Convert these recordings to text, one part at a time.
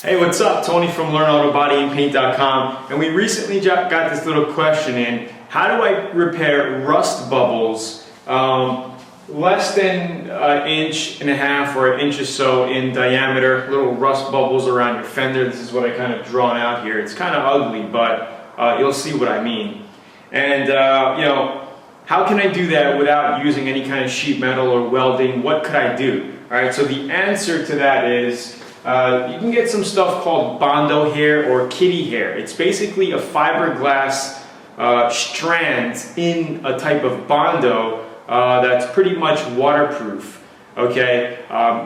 Hey, what's up? Tony from LearnAutoBodyAndPaint.com, and we recently got this little question in. How do I repair rust bubbles less than an inch and a half or an inch or so in diameter, little rust bubbles around your fender? This is what I kind of drawn out here. It's kind of ugly, but you'll see what I mean. And how can I do that without using any kind of sheet metal or welding? What could I do? All right, so the answer to that is you can get some stuff called Bondo hair or kitty hair. It's basically a fiberglass strand in a type of Bondo that's pretty much waterproof. Okay,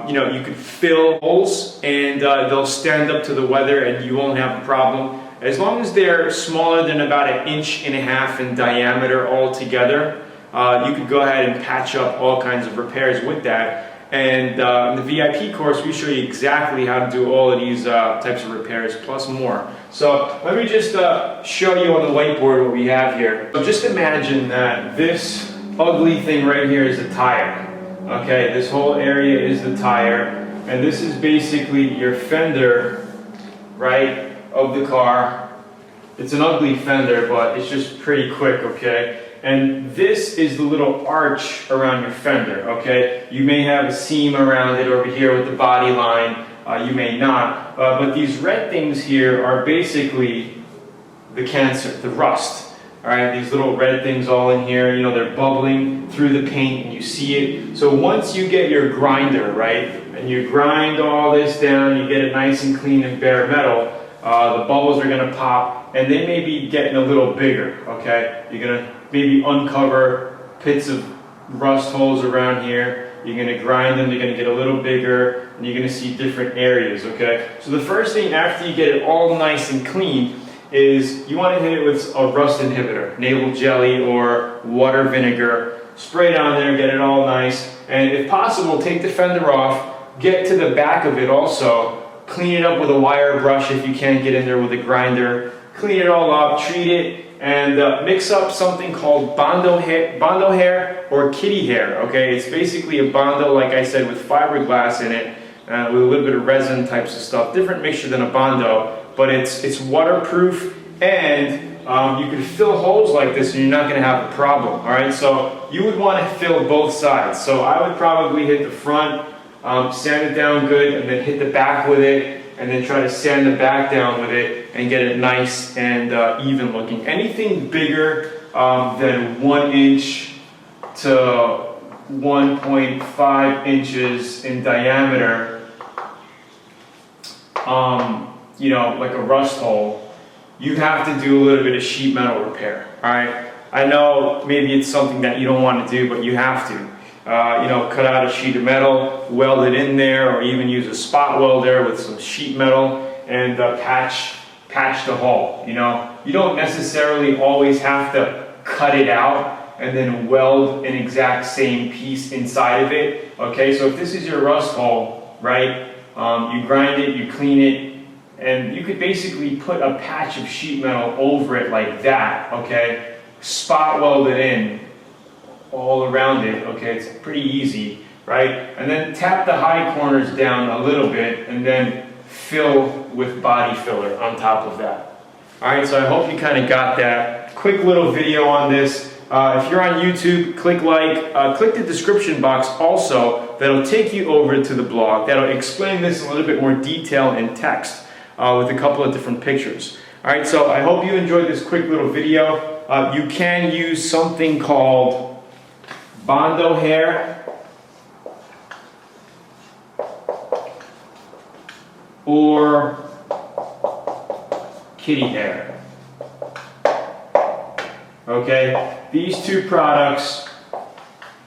you could fill holes and they'll stand up to the weather and you won't have a problem. As long as they're smaller than about an inch and a half in diameter altogether, you could go ahead and patch up all kinds of repairs with that. And in the VIP course, we show you exactly how to do all of these types of repairs, plus more. So let me just show you on the whiteboard what we have here. So just imagine that this ugly thing right here is a tire. Okay, this whole area is the tire, and this is basically your fender, right, of the car. It's an ugly fender, but it's just pretty quick, okay? And this is the little arch around your fender, okay? You may have a seam around it over here with the body line, you may not. But these red things here are basically the cancer, the rust. All right, these little red things all in here, they're bubbling through the paint and you see it. So once you get your grinder, right, and you grind all this down, you get it nice and clean and bare metal, the bubbles are gonna pop and they may be getting a little bigger, okay? You're gonna maybe uncover pits of rust holes around here. You're going to grind them, they're going to get a little bigger, and you're going to see different areas, okay? So the first thing after you get it all nice and clean is you want to hit it with a rust inhibitor, naval jelly or water vinegar. Spray it on there, get it all nice, and if possible, take the fender off, get to the back of it also, clean it up with a wire brush if you can't get in there with a grinder, clean it all up, treat it, and mix up something called Bondo hair or kitty hair, okay? It's basically a Bondo, like I said, with fiberglass in it, with a little bit of resin types of stuff. Different mixture than a Bondo, but it's waterproof, and you can fill holes like this and you're not gonna have a problem, all right? So you would wanna fill both sides. So I would probably hit the front, sand it down good, and then hit the back with it, and then try to sand the back down with it and get it nice and even looking. Anything bigger than 1 inch to 1.5 inches in diameter, like a rust hole, you have to do a little bit of sheet metal repair, all right? I know maybe it's something that you don't want to do, but you have to. Cut out a sheet of metal, weld it in there, or even use a spot welder with some sheet metal and patch the hole. You don't necessarily always have to cut it out and then weld an exact same piece inside of it. Okay, so if this is your rust hole, right, you grind it, you clean it, and you could basically put a patch of sheet metal over it like that, okay, spot weld it in all around it, okay, it's pretty easy, right? And then tap the high corners down a little bit and then fill with body filler on top of that. All right, so I hope you kind of got that quick little video on this. If you're on YouTube, click like, click the description box also. That'll take you over to the blog. That'll explain this in a little bit more detail in text with a couple of different pictures. All right, so I hope you enjoyed this quick little video. You can use something called Bondo hair or kitty hair. Okay, these two products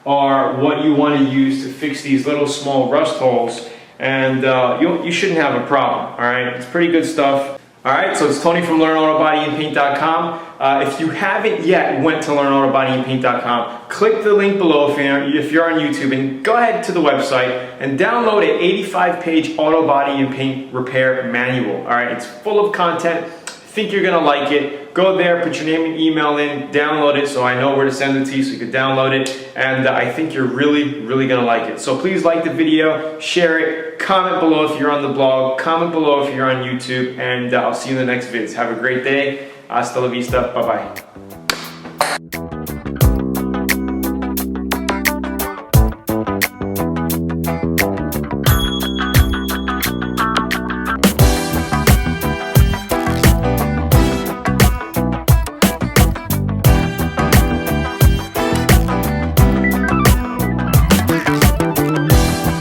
are what you want to use to fix these little small rust holes, and you shouldn't have a problem. All right, it's pretty good stuff. All right, so it's Tony from LearnAutoBodyAndPaint.com. If you haven't yet went to LearnAutoBodyAndPaint.com, click the link below if you're on YouTube, and go ahead to the website and download an 85-page auto body and paint repair manual. All right, it's full of content. think you're gonna like it. Go there, put your name and email in, download it so I know where to send it to you so you can download it. And I think you're really gonna like it. So please like the video, share it, comment below if you're on the blog, comment below if you're on YouTube, and I'll see you in the next vids. Have a great day. Hasta la vista. Bye-bye.